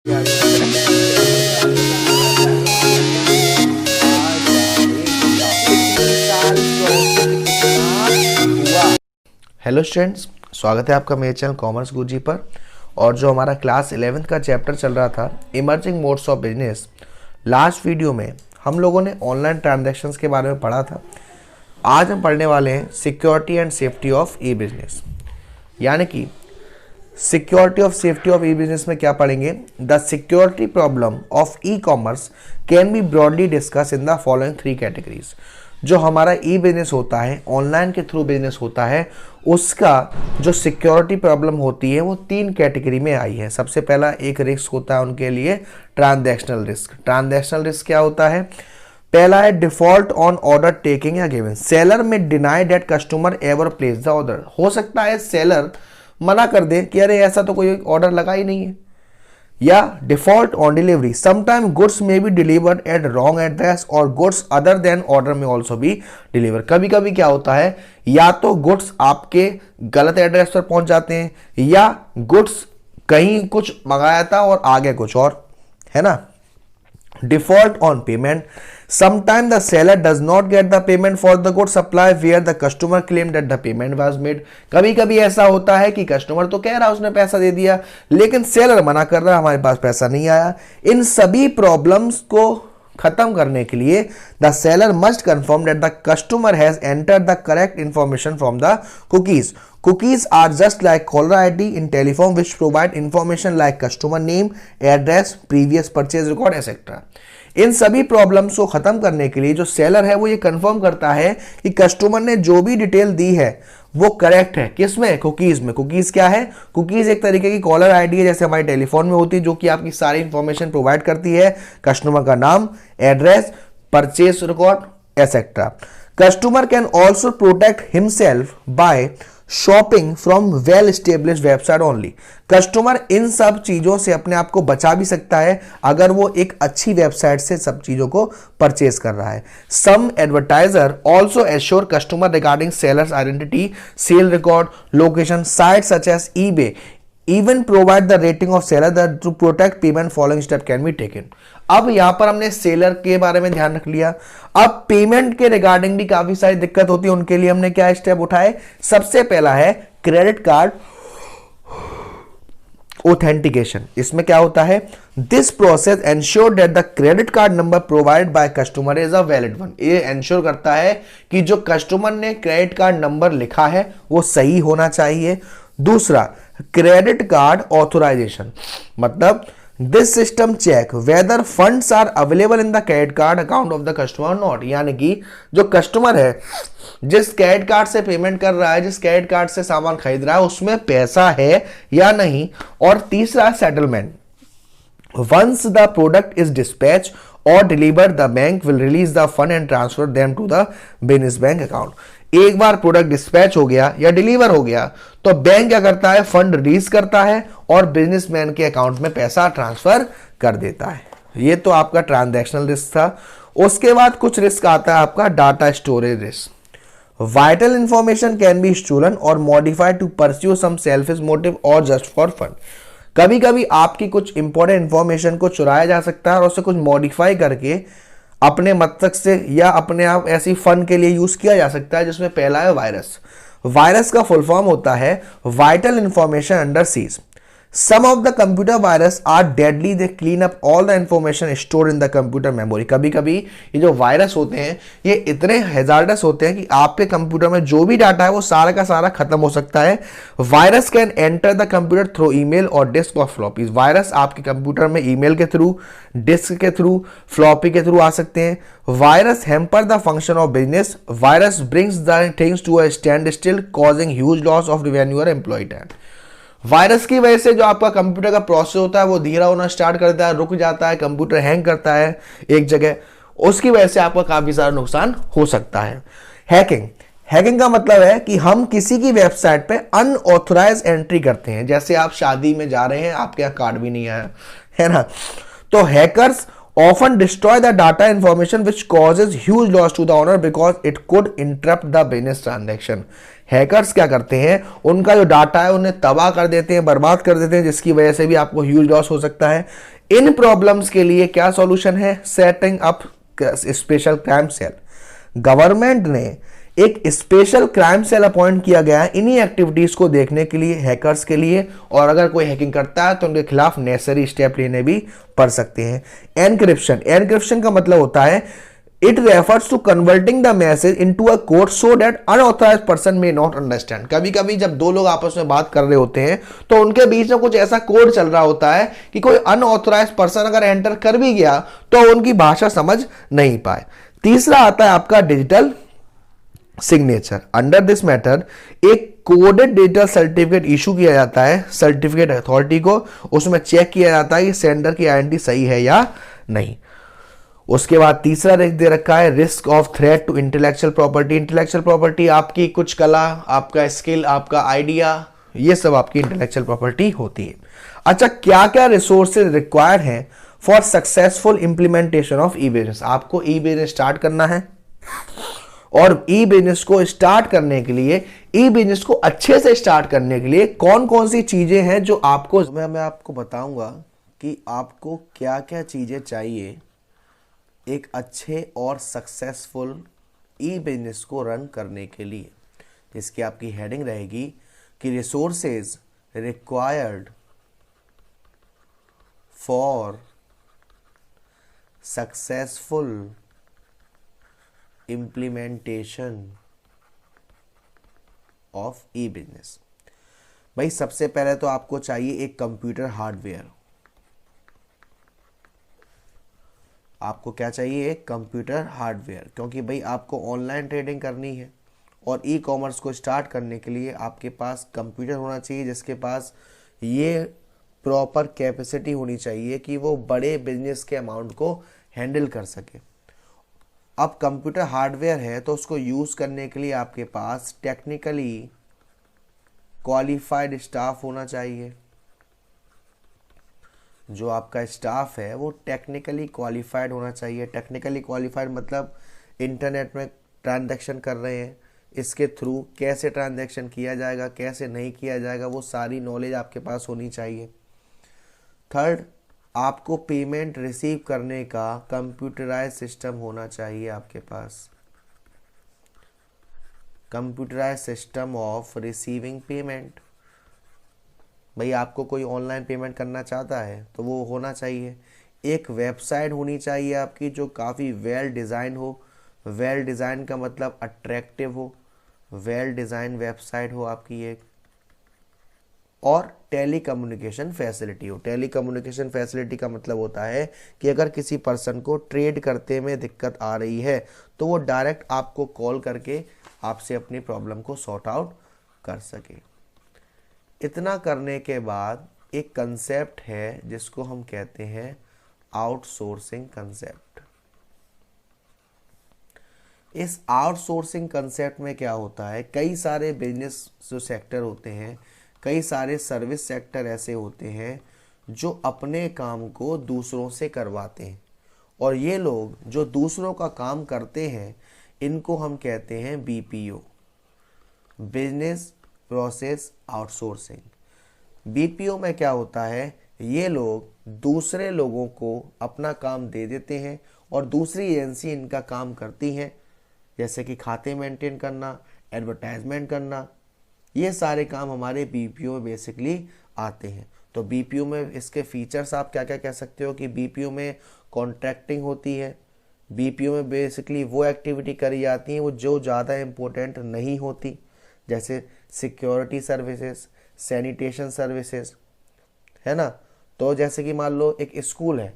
Hello students, स्वागत है आपका मेरे चैनल कॉमर्स गुरुजी पर। और जो हमारा क्लास 11th का चैप्टर चल रहा था emerging modes of business, last video में हम लोगों ने ऑनलाइन ट्रांजैक्शंस के बारे में पढ़ा था। आज हम पढ़ने वाले हैं security and safety of E business. यानी कि security of safety of E business में क्या पढ़ेंगे? The security problem of e commerce can be broadly discuss in the following 3 categories. जो हमारा ई बिजनेस होता है, ऑनलाइन के थ्रू बिजनेस होता है, उसका जो सिक्योरिटी प्रॉब्लम होती है वो 3 कैटेगरी में आई है। सबसे पहला एक रिस्क होता है उनके लिए ट्रांजैक्शनल रिस्क। ट्रांजैक्शनल रिस्क क्या होता है? पहला है डिफॉल्ट ऑन ऑर्डर टेकिंग या गिवन। सेलर में deny that customer ever place the order. हो सकता है सेलर मना कर दे कि अरे ऐसा तो कोई ऑर्डर लगा ही नहीं है। या default on delivery, sometime goods में be delivered at wrong address और गुड्स अदर देन ऑर्डर में ऑल्सो भी डिलीवर। कभी कभी क्या होता है, या तो गुड्स आपके गलत एड्रेस पर पहुंच जाते हैं या गुड्स कहीं कुछ मंगाया था और आगे कुछ और, है ना। Default on payment, sometimes the seller does not get the payment for the goods supply where the customer claimed that the payment was made। कभी कभी ऐसा होता है कि कस्टमर तो कह रहा है उसने पैसा दे दिया, लेकिन सेलर मना कर रहा है हमारे पास पैसा नहीं आया। इन सभी प्रॉब्लम्स को खत्म करने के लिए the seller must confirm that the customer has entered the correct information from the cookies. Cookies are just like caller ID in telephone which provide information like customer name, address, previous purchase record, etc. इन सभी problems को खत्म करने के लिए जो seller है वो ये कंफर्म करता है कि कस्टमर ने जो भी डिटेल दी है वो करेक्ट है। किसमें? कुकीज में। कुकीज क्या है? कुकीज एक तरीके की कॉलर आईडी है, जैसे हमारे टेलीफोन में होती है, जो कि आपकी सारी इंफॉर्मेशन प्रोवाइड करती है, कस्टमर का नाम, address, purchase record etcetera. Customer can also protect himself by shopping from well established website only. Customer in सब चीजों से अपने आप को बचा भी सकता है अगर वो एक अच्छी वेबसाइट से सब चीजों को परचेज कर रहा है। Some advertiser also assure customer regarding sellers identity, sale record, location. Site such as eBay even provide the rating of seller that to protect payment following step can be taken। अब यहां पर हमने seller के बारे में ध्यान रख लिया। अब पेमेंट के रिगार्डिंग भी काफी सारी दिक्कत होती है, उनके लिए हमने क्या स्टेप उठाए? सबसे पहला है क्रेडिट कार्ड ऑथेंटिकेशन। इसमें क्या होता है? This process ensure that the credit card number provided by customer is a valid one. ये एंश्योर करता है कि जो कस्टमर ने क्रेडिट कार्ड नंबर लिखा है वो सही होना चाहिए। दूसरा, क्रेडिट कार्ड ऑथराइजेशन, मतलब this system check whether funds are available in the credit card account of the customer not. यानी कि जो कस्टमर है, जिस क्रेडिट कार्ड से पेमेंट कर रहा है, जिस क्रेडिट कार्ड से सामान खरीद रहा है, उसमें पैसा है या नहीं। और तीसरा, settlement, once the product is dispatch और delivered the bank will release the fund and transfer them to the business bank account. एक बार प्रोडक्ट डिस्पैच हो गया या डिलीवर हो गया तो बैंक क्या करता है? फंड रिलीज करता है और बिजनेसमैन के अकाउंट में पैसा ट्रांसफर कर देता है। ये तो आपका ट्रांजैक्शनल रिस्क था। उसके बाद कुछ रिस्क आता है आपका data storage risk. Vital information can be stolen और modified to pursue some selfish motive और जस्ट फॉर फन। कभी कभी आपकी कुछ इंपॉर्टेंट इंफॉर्मेशन को चुराया जा सकता है और उसे कुछ मॉडिफाई करके अपने मकसद से या अपने आप ऐसी फन के लिए यूज किया जा सकता है। जिसमें पहला है वायरस। वायरस का फुल फॉर्म होता है vital information under seize. Some of the computer virus are deadly, they clean up all the information stored in the computer memory। कभी कभी ये जो वायरस होते हैं ये इतने हैजार्डस होते हैं कि आपके कंप्यूटर में जो भी डाटा है वो सारा का सारा खत्म हो सकता है। Virus can enter the computer through email और डिस्क और फ्लॉपीज। वायरस आपके कंप्यूटर में ईमेल के थ्रू, डिस्क के थ्रू, फ्लॉपी के थ्रू आ सकते हैं। Virus hamper the function of business. Virus brings the things to a stand still causing huge loss of revenue और एम्प्लॉय टाइम। वायरस की वजह से जो आपका कंप्यूटर का प्रोसेस होता है वो धीरा होना स्टार्ट करता है, रुक जाता है, कंप्यूटर हैंग करता है एक जगह, उसकी वजह से आपका काफी सारा नुकसान हो सकता है। हैकिंग, हैकिंग का मतलब है कि हम किसी की वेबसाइट पे अनऑथराइज एंट्री करते हैं। जैसे आप शादी में जा रहे हैं, आपके यहाँ कार्ड भी नहीं आया है ना, तो hackers often destroy the data information which causes huge loss to the owner because it could interrupt the business transaction। Hackers क्या करते हैं, उनका जो डाटा है उन्हें तबाह कर देते हैं, बर्बाद कर देते हैं, जिसकी वजह से भी आपको ह्यूज लॉस हो सकता है। इन प्रॉब्लम्स के लिए क्या सॉल्यूशन है, setting up special crime cell. Government ने एक स्पेशल क्राइम सेल अपॉइंट किया गया है इन्हीं एक्टिविटीज को देखने के लिए, हैकर्स के लिए, और अगर कोई हैकिंग करता है तो उनके खिलाफ नेसेसरी स्टेप लेने भी पड़ सकते हैं। एनक्रिप्शन का मतलब होता है it refers to converting the message into a code so that unauthorized person may not understand. कभी कभी जब दो लोग आपस में बात कर रहे होते हैं तो उनके बीच में कुछ ऐसा कोड चल रहा होता है कि कोई अनऑथराइज्ड पर्सन अगर एंटर कर भी गया तो उनकी भाषा समझ नहीं पाए। तीसरा आता है आपका digital signature. Under this matter एक कोडेड डिजिटल सर्टिफिकेट इशू किया जाता है सर्टिफिकेट अथॉरिटी को, उसमें चेक किया जाता है कि सेंडर की आइडेंटिटी सही है या नहीं। उसके बाद तीसरा रिस्क दे रखा है risk of threat to intellectual property. Intellectual property आपकी कुछ कला, आपका स्किल, आपका आइडिया, ये सब आपकी इंटेलेक्चुअल प्रॉपर्टी होती है। अच्छा, क्या क्या रिसोर्सेज रिक्वायर्ड हैं for successful implementation of E business. आपको ई बिजनेस स्टार्ट करना है और ई बिजनेस को स्टार्ट करने के लिए, ई बिजनेस को अच्छे से स्टार्ट करने के लिए कौन कौन सी चीजें हैं जो आपको, मैं आपको बताऊंगा कि आपको क्या क्या चीजें चाहिए एक अच्छे और सक्सेसफुल ई बिजनेस को रन करने के लिए, जिसकी आपकी हेडिंग रहेगी कि resources required for successful implementation of E business. भाई सबसे पहले तो आपको चाहिए एक कंप्यूटर हार्डवेयर। आपको क्या चाहिए, एक कंप्यूटर हार्डवेयर, क्योंकि भाई आपको ऑनलाइन ट्रेडिंग करनी है और ई कॉमर्स को स्टार्ट करने के लिए आपके पास कंप्यूटर होना चाहिए जिसके पास ये प्रॉपर कैपेसिटी होनी चाहिए कि वो बड़े बिजनेस के अमाउंट को हैंडल कर सके। अब कंप्यूटर हार्डवेयर है तो उसको यूज़ करने के लिए आपके पास टेक्निकली क्वालिफाइड स्टाफ होना चाहिए। जो आपका स्टाफ है वो टेक्निकली क्वालिफाइड होना चाहिए। टेक्निकली क्वालिफाइड मतलब इंटरनेट में ट्रांजैक्शन कर रहे हैं, इसके थ्रू कैसे ट्रांजैक्शन किया जाएगा, कैसे नहीं किया जाएगा, वो सारी नॉलेज आपके पास होनी चाहिए। थर्ड, आपको पेमेंट रिसीव करने का कंप्यूटराइज सिस्टम होना चाहिए आपके पास, computerise system of receiving payment. भाई आपको कोई ऑनलाइन पेमेंट करना चाहता है तो वो होना चाहिए। एक वेबसाइट होनी चाहिए आपकी जो काफ़ी वेल डिज़ाइन हो। वेल डिज़ाइन का मतलब अट्रैक्टिव हो, वेल डिज़ाइन वेबसाइट हो आपकी एक। और टेली कम्युनिकेशन फैसिलिटी हो। टेली कम्युनिकेशन फैसिलिटी का मतलब होता है कि अगर किसी पर्सन को ट्रेड करते में दिक्कत आ रही है तो वो डायरेक्ट आपको कॉल करके आपसे अपनी प्रॉब्लम को सॉर्ट आउट कर सके। इतना करने के बाद एक कंसेप्ट है जिसको हम कहते हैं आउटसोर्सिंग कंसेप्ट। इस आउटसोर्सिंग कंसेप्ट में क्या होता है, कई सारे बिजनेस जो सेक्टर होते हैं, कई सारे सर्विस सेक्टर ऐसे होते हैं जो अपने काम को दूसरों से करवाते हैं, और ये लोग जो दूसरों का काम करते हैं इनको हम कहते हैं BPO, business process outsourcing. BPO में क्या होता है, ये लोग दूसरे लोगों को अपना काम दे देते हैं और दूसरी एजेंसी इनका काम करती हैं, जैसे कि खाते मेंटेन करना, एडवर्टाइजमेंट करना, ये सारे काम हमारे बीपीओ में बेसिकली आते हैं। तो बीपीओ में इसके फीचर्स आप क्या क्या कह सकते हो कि बीपीओ में कॉन्ट्रैक्टिंग होती है। बीपीओ में बेसिकली वो एक्टिविटी करी जाती हैं वो जो ज़्यादा इम्पोर्टेंट नहीं होती, जैसे सिक्योरिटी सर्विसेज, सैनिटेशन सर्विसेज, है ना। तो जैसे कि मान लो एक स्कूल है,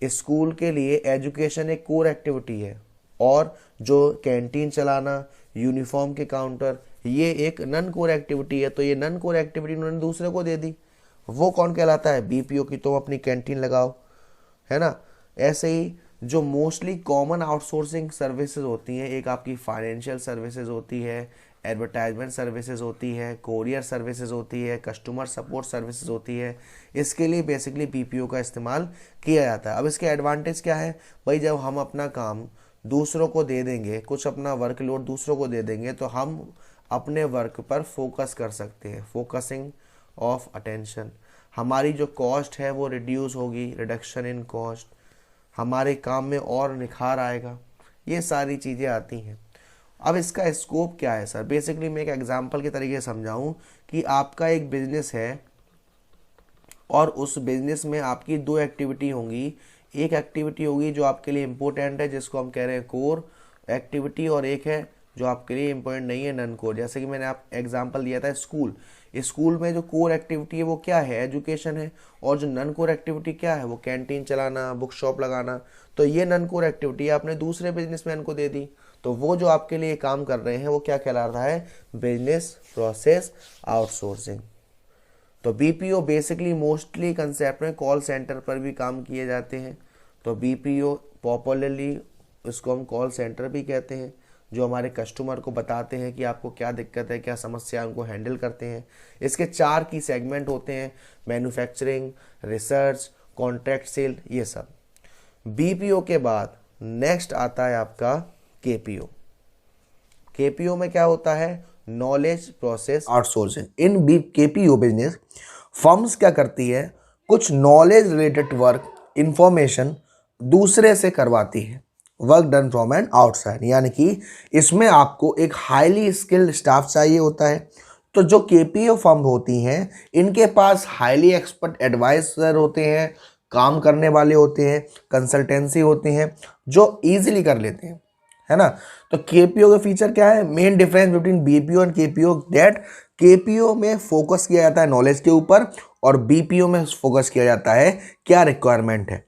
स्कूल के लिए एजुकेशन एक कोर एक्टिविटी है, और जो कैंटीन चलाना, यूनिफॉर्म के काउंटर, ये एक नन कोर एक्टिविटी है। तो ये नन कोर एक्टिविटी उन्होंने दूसरे को दे दी, वो कौन कहलाता है, बीपीओ की। तुम अपनी कैंटीन लगाओ, है ना। ऐसे ही जो मोस्टली कॉमन आउटसोर्सिंग सर्विसेज होती हैं, एक आपकी फाइनेंशियल सर्विसेज होती है, एडवर्टाइजमेंट सर्विसेज होती है, कोरियर सर्विसेज होती है, कस्टमर सपोर्ट सर्विसेज होती है। इसके लिए बेसिकली बीपीओ का इस्तेमाल किया जाता है। अब इसके एडवांटेज क्या है, भाई जब हम अपना काम दूसरों को दे देंगे, कुछ अपना वर्कलोड दूसरों को दे देंगे, तो हम अपने वर्क पर फोकस कर सकते हैं, फोकसिंग ऑफ अटेंशन। हमारी जो कॉस्ट है वो रिड्यूस होगी, रिडक्शन इन कॉस्ट, हमारे काम में और निखार आएगा, ये सारी चीज़ें आती हैं। अब इसका स्कोप क्या है सर? बेसिकली मैं एक एग्जांपल के तरीके से समझाऊं कि आपका एक बिजनेस है और उस बिजनेस में आपकी दो एक्टिविटी होंगी। एक एक्टिविटी होगी जो आपके लिए इम्पोर्टेंट है, जिसको हम कह रहे हैं कोर एक्टिविटी, और एक है जो आपके लिए इम्पोर्टेंट नहीं है, नॉन कोर। जैसे कि मैंने आप एग्जांपल दिया था स्कूल, स्कूल में जो कोर एक्टिविटी है वो क्या है? एजुकेशन है। और जो नॉन कोर एक्टिविटी क्या है? वो कैंटीन चलाना, बुक शॉप लगाना। तो ये नॉन कोर एक्टिविटी आपने दूसरे बिजनेसमैन को दे दी, तो वो जो आपके लिए काम कर रहे हैं वो क्या कहला रहा है? Business process outsourcing. तो बीपीओ बेसिकली मोस्टली कंसेप्ट में कॉल सेंटर पर भी काम किए जाते हैं। तो बीपीओ पॉपुलरली इसको हम कॉल सेंटर भी कहते हैं, जो हमारे कस्टमर को बताते हैं कि आपको क्या दिक्कत है, क्या समस्या है, उनको हैंडल करते हैं। इसके 4 की सेगमेंट होते हैं, मैन्युफैक्चरिंग, रिसर्च, कॉन्ट्रैक्ट सेल, ये सब। बीपीओ के बाद नेक्स्ट आता है आपका केपीओ। केपीओ में क्या होता है? Knowledge process outsourcing. In KPO business firms क्या करती है? कुछ नॉलेज रिलेटेड वर्क, इंफॉर्मेशन दूसरे से करवाती है, work done from and outside. यानी कि इसमें आपको एक हाईली स्किल्ड स्टाफ चाहिए होता है। तो जो केपीओ फर्म होती हैं, इनके पास हाईली एक्सपर्ट एडवाइजर होते हैं, काम करने वाले होते हैं, कंसल्टेंसी होते हैं, जो ईजिली कर लेते हैं, है ना। तो केपीओ का फीचर क्या है? Main difference between BPO and KPO that KPO में फोकस किया जाता है नॉलेज के ऊपर, और बीपीओ में फोकस किया जाता है क्या रिक्वायरमेंट है।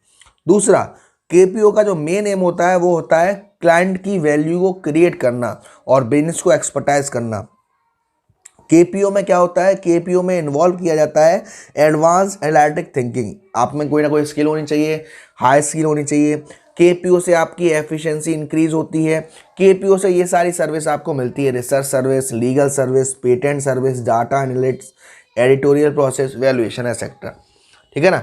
दूसरा, केपीओ का जो मेन एम होता है वो होता है क्लाइंट की वैल्यू को क्रिएट करना और बिजनेस को एक्सपर्टाइज करना। केपीओ में क्या होता है? केपीओ में इन्वॉल्व किया जाता है एडवांस एनालिटिक थिंकिंग। आप में कोई ना कोई स्किल होनी चाहिए, हाई स्किल होनी चाहिए। केपीओ से आपकी एफिशिएंसी इंक्रीज होती है। केपीओ से ये सारी सर्विस आपको मिलती है, research service, legal service, patent service, data analytics, editorial process, valuation etcetera. ठीक है ना।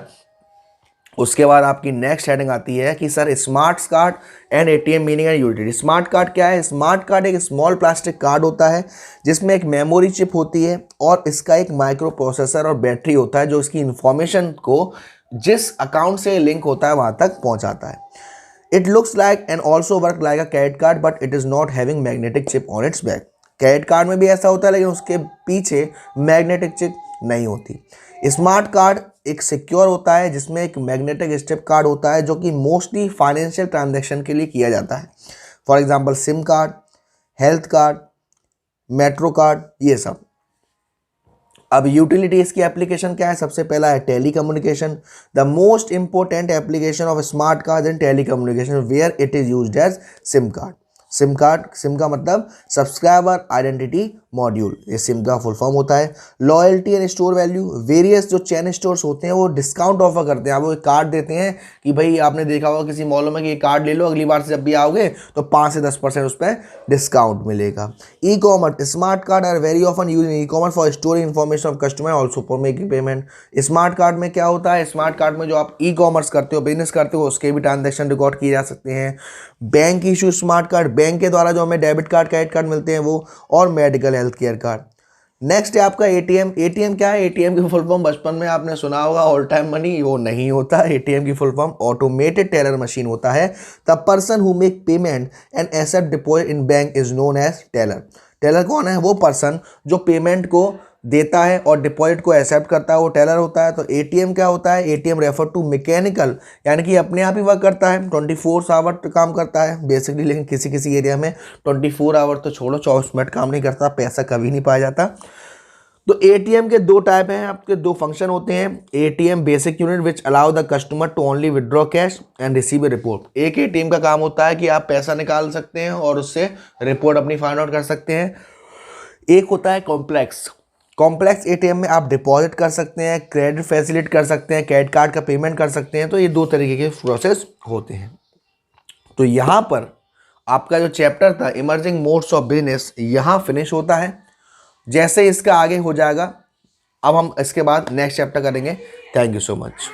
उसके बाद आपकी नेक्स्ट हेडिंग आती है कि sir smart card and ATM meaning and utility. Smart card क्या है? स्मार्ट कार्ड एक स्मॉल प्लास्टिक कार्ड होता है जिसमें एक मेमोरी चिप होती है और इसका एक माइक्रो प्रोसेसर और बैटरी होता है, जो इसकी इंफॉर्मेशन को जिस अकाउंट से लिंक होता है वहाँ तक पहुँचाता है। It looks like and also work like a credit card but it is not having magnetic chip on it's back. Credit card में भी ऐसा होता है लेकिन उसके पीछे मैग्नेटिक चिप नहीं होती। स्मार्ट कार्ड एक सिक्योर होता है जिसमें एक मैग्नेटिक स्ट्रिप कार्ड होता है, जो कि मोस्टली फाइनेंशियल ट्रांजैक्शन के लिए किया जाता है। For example SIM card, health card, metro card, ये सब। अब यूटिलिटीज की एप्लीकेशन क्या है? सबसे पहला है telecommunication. The most important application of smart card in telecommunication where it is used as SIM card. SIM का मतलब सब्सक्राइबर आइडेंटिटी मॉड्यूल, ये सिम का फुल फॉर्म होता है। Loyalty and store value, various जो chain stores होते हैं वो डिस्काउंट ऑफर करते हैं। वो एक कार्ड देते हैं कि भाई आपने देखा होगा किसी मॉलों में कि ये कार्ड ले लो, अगली बार से जब भी आओगे तो 5 से 10% उस पर डिस्काउंट मिलेगा। E commerce, smart card are very often use in e commerce for storing information of customer also for making payment. Smart card में क्या होता है? स्मार्ट कार्ड में जो आप ई कॉमर्स करते हो, बिजनेस करते हो, उसके भी ट्रांजेक्शन रिकॉर्ड किए जा सकते हैं। Bank issue smart card, bank के द्वारा जो हमें डेबिट कार्ड, क्रेडिट कार्ड मिलते हैं वो, और medical health care card. Next है आपका एटीएम। एटीएम क्या है? एटीएम की फुल फॉर्म बचपन में आपने सुना होगा ऑल टाइम मनी, वो नहीं होता। एटीएम की full form automated teller machine होता है। The person who make payment and accept deposit in bank is known as teller. Teller कौन है? वो पर्सन जो पेमेंट को देता है और डिपॉजिट को एक्सेप्ट करता है, वो टेलर होता है। तो एटीएम क्या होता है? एटीएम रेफर टू मैकेनिकल, यानी कि अपने आप ही वर्क करता है, 24 आवर काम करता है बेसिकली। लेकिन किसी किसी एरिया में 24 आवर तो छोड़ो, 24 मिनट काम नहीं करता, पैसा कभी नहीं पाया जाता। तो एटीएम के 2 टाइप हैं, आपके 2 फंक्शन होते हैं। ATM basic unit which allow the customer to only withdraw cash and receive a report. एक एटीएम का काम होता है कि आप पैसा निकाल सकते हैं और उससे रिपोर्ट अपनी फाइंड आउट कर सकते हैं। एक होता है कॉम्प्लेक्स एटीएम में आप डिपॉजिट कर सकते हैं, क्रेडिट फैसिलिट कर सकते हैं, क्रेडिट कार्ड का पेमेंट कर सकते हैं। तो ये 2 तरीके के प्रोसेस होते हैं। तो यहाँ पर आपका जो चैप्टर था इमर्जिंग मोड्स ऑफ बिजनेस यहाँ फिनिश होता है। जैसे इसका आगे हो जाएगा, अब हम इसके बाद नेक्स्ट चैप्टर करेंगे। Thank you so much.